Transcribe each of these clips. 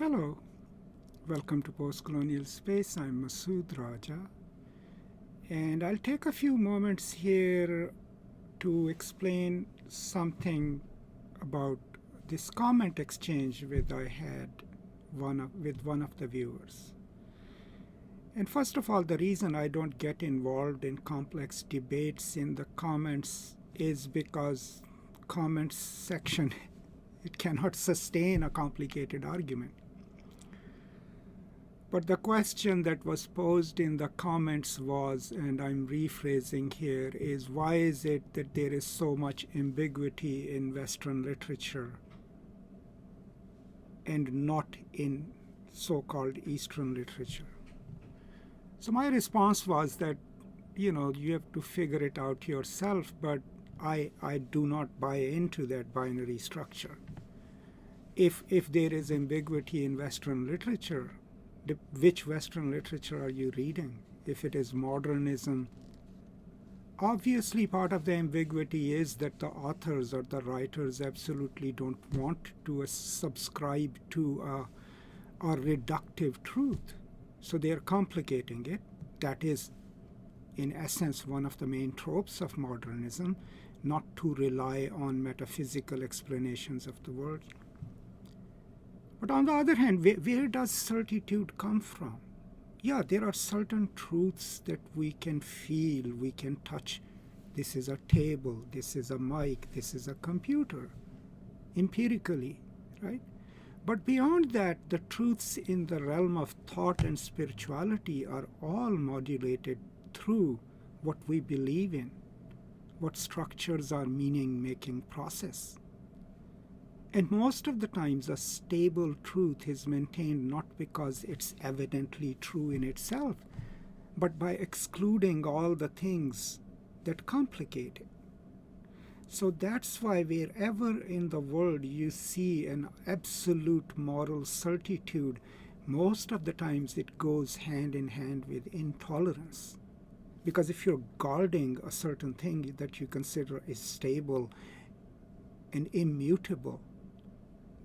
Hello, welcome to Post Colonial Space. I'm Masood Raja, and I'll take a few moments here to explain something about this comment exchange I had with one of the viewers. And first of all, the reason I don't get involved in complex debates in the comments is because comments section it cannot sustain a complicated argument. But the question that was posed in the comments was, and I'm rephrasing here, is why is it that there is so much ambiguity in Western literature and not in so-called Eastern literature? So my response was that, you have to figure it out yourself, but I do not buy into that binary structure. If there is ambiguity in Western literature, which Western literature are you reading? If it is modernism, obviously part of the ambiguity is that the authors or the writers absolutely don't want to subscribe to a reductive truth. So they are complicating it. That is, in essence, one of the main tropes of modernism, not to rely on metaphysical explanations of the world. But on the other hand, where does certitude come from? Yeah, there are certain truths that we can feel, we can touch. This is a table, this is a mic, this is a computer, empirically, right? But beyond that, the truths in the realm of thought and spirituality are all modulated through what we believe in, what structures our meaning-making process. And most of the times, a stable truth is maintained not because it's evidently true in itself, but by excluding all the things that complicate it. So that's why wherever in the world you see an absolute moral certitude, most of the times it goes hand in hand with intolerance. Because if you're guarding a certain thing that you consider is stable and immutable,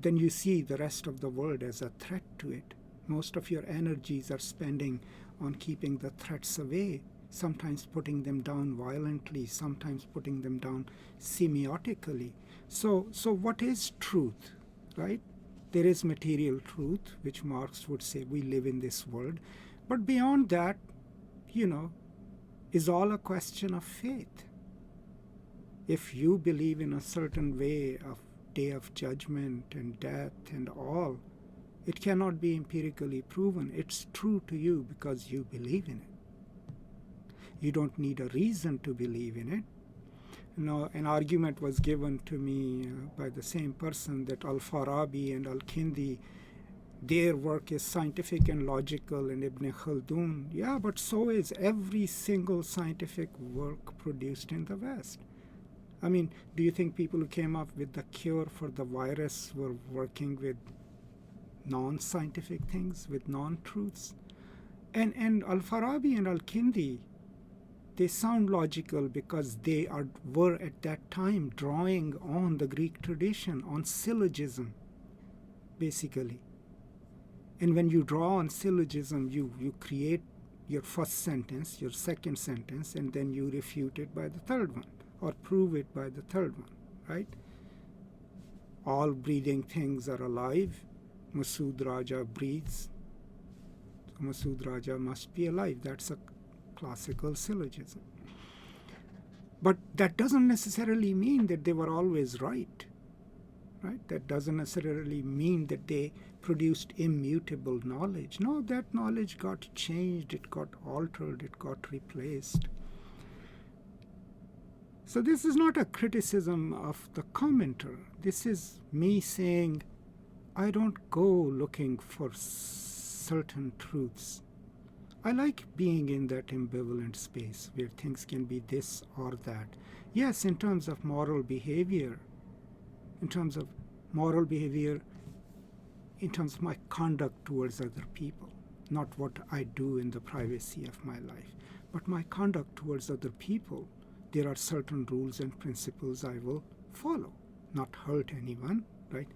then you see the rest of the world as a threat to it. Most of your energies are spending on keeping the threats away, sometimes putting them down violently, sometimes putting them down semiotically. So what is truth, right? There is material truth, which Marx would say we live in this world. But beyond that, is all a question of faith. If you believe in a certain way of day of judgment and death and all, it cannot be empirically proven. It's true to you because you believe in it. You don't need a reason to believe in it. An argument was given to me by the same person that Al-Farabi and Al-Kindi, their work is scientific and logical, and Ibn Khaldun, yeah, but so is every single scientific work produced in the West. I mean, do you think people who came up with the cure for the virus were working with non-scientific things, with non-truths? And Al-Farabi and Al-Kindi, they sound logical because they were at that time drawing on the Greek tradition, on syllogism, basically. And when you draw on syllogism, you create your first sentence, your second sentence, and then you refute it by the third one, or prove it by the third one, right? All breathing things are alive. Masood Raja breathes. So Masood Raja must be alive. That's a classical syllogism. But that doesn't necessarily mean that they were always right? That doesn't necessarily mean that they produced immutable knowledge. No, that knowledge got changed, it got altered, it got replaced. So this is not a criticism of the commenter. This is me saying, I don't go looking for certain truths. I like being in that ambivalent space where things can be this or that. Yes, in terms of moral behavior, in terms of my conduct towards other people, not what I do in the privacy of my life, but my conduct towards other people. There are certain rules and principles I will follow. Not hurt anyone, right?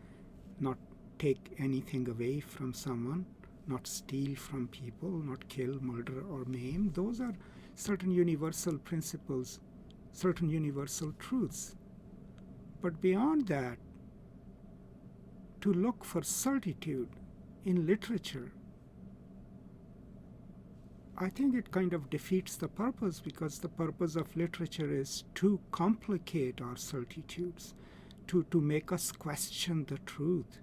Not take anything away from someone, not steal from people, not kill, murder, or maim. Those are certain universal principles, certain universal truths. But beyond that, to look for certitude in literature, I think it kind of defeats the purpose, because the purpose of literature is to complicate our certitudes, to make us question the truth,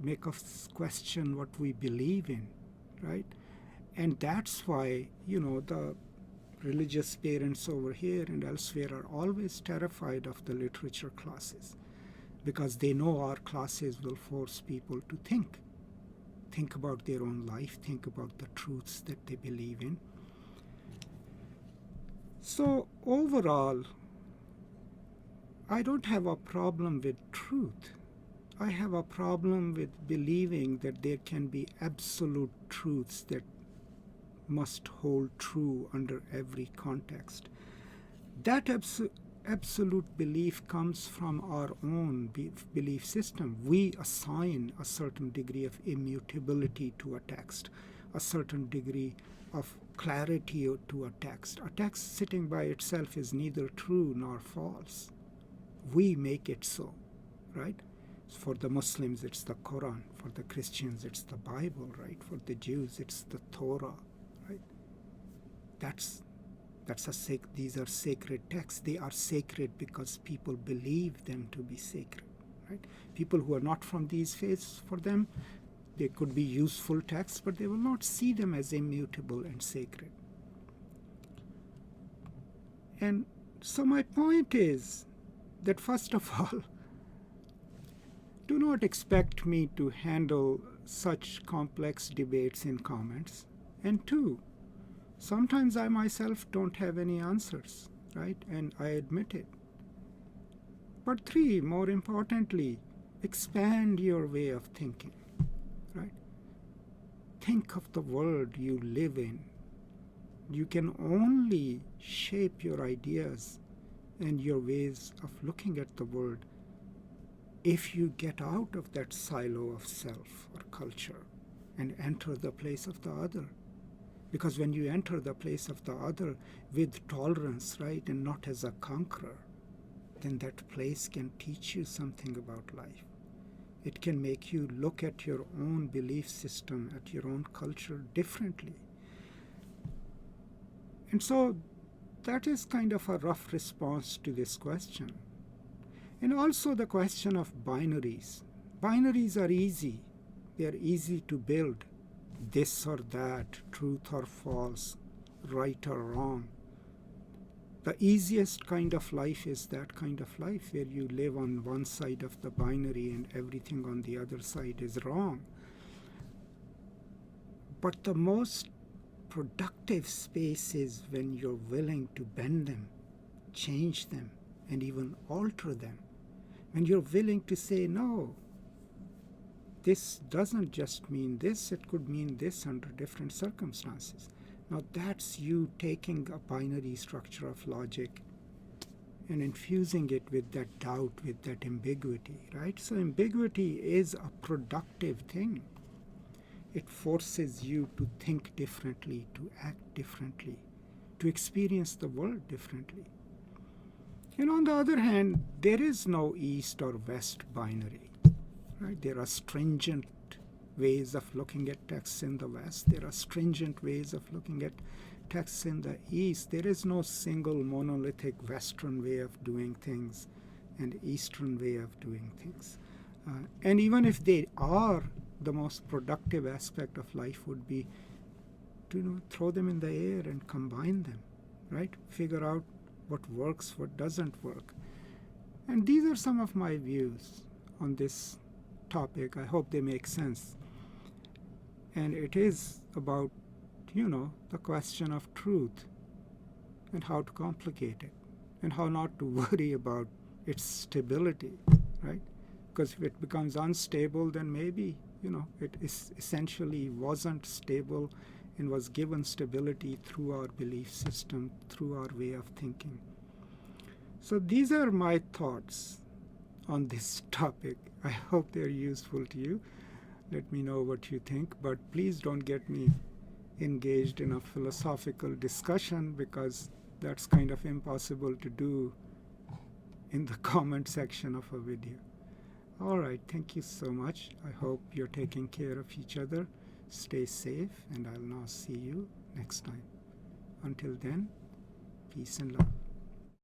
make us question what we believe in, right? And that's why, the religious parents over here and elsewhere are always terrified of the literature classes, because they know our classes will force people to think about their own life, think about the truths that they believe in. So overall, I don't have a problem with truth. I have a problem with believing that there can be absolute truths that must hold true under every context. That absolute belief comes from our own belief system. We assign a certain degree of immutability to a text, a certain degree of clarity to a text. A text sitting by itself is neither true nor false. We make it so, right? For the Muslims, it's the Quran. For the Christians, it's the Bible, right? For the Jews, it's the Torah, right? These are sacred texts. They are sacred because people believe them to be sacred, right? People who are not from these faiths, for them, they could be useful texts, but they will not see them as immutable and sacred. And so my point is that, first of all, do not expect me to handle such complex debates in comments. And two, sometimes I myself don't have any answers, right? And I admit it. But three, more importantly, expand your way of thinking, right? Think of the world you live in. You can only shape your ideas and your ways of looking at the world if you get out of that silo of self or culture and enter the place of the other. Because when you enter the place of the other with tolerance, right, and not as a conqueror, then that place can teach you something about life. It can make you look at your own belief system, at your own culture differently. And so that is kind of a rough response to this question. And also the question of binaries. Binaries are easy. They are easy to build. This or that, truth or false, right or wrong. The easiest kind of life is that kind of life where you live on one side of the binary and everything on the other side is wrong. But the most productive space is when you're willing to bend them, change them, and even alter them. When you're willing to say, no, this doesn't just mean this, it could mean this under different circumstances. Now that's you taking a binary structure of logic and infusing it with that doubt, with that ambiguity, right? So ambiguity is a productive thing. It forces you to think differently, to act differently, to experience the world differently. And on the other hand, there is no East or West binary. Right? There are stringent ways of looking at texts in the West. There are stringent ways of looking at texts in the East. There is no single monolithic Western way of doing things and Eastern way of doing things. And even if they are, the most productive aspect of life would be to throw them in the air and combine them, right? Figure out what works, what doesn't work. And these are some of my views on this topic. I hope they make sense. And it is about, the question of truth and how to complicate it and how not to worry about its stability, right? Because if it becomes unstable, then maybe, it essentially wasn't stable and was given stability through our belief system, through our way of thinking. So these are my thoughts on this topic. I hope they're useful to you. Let me know what you think, but please don't get me engaged in a philosophical discussion, because that's kind of impossible to do in the comment section of a video. All right, thank you so much. I hope you're taking care of each other. Stay safe, and I'll now see you next time. Until then, peace and love.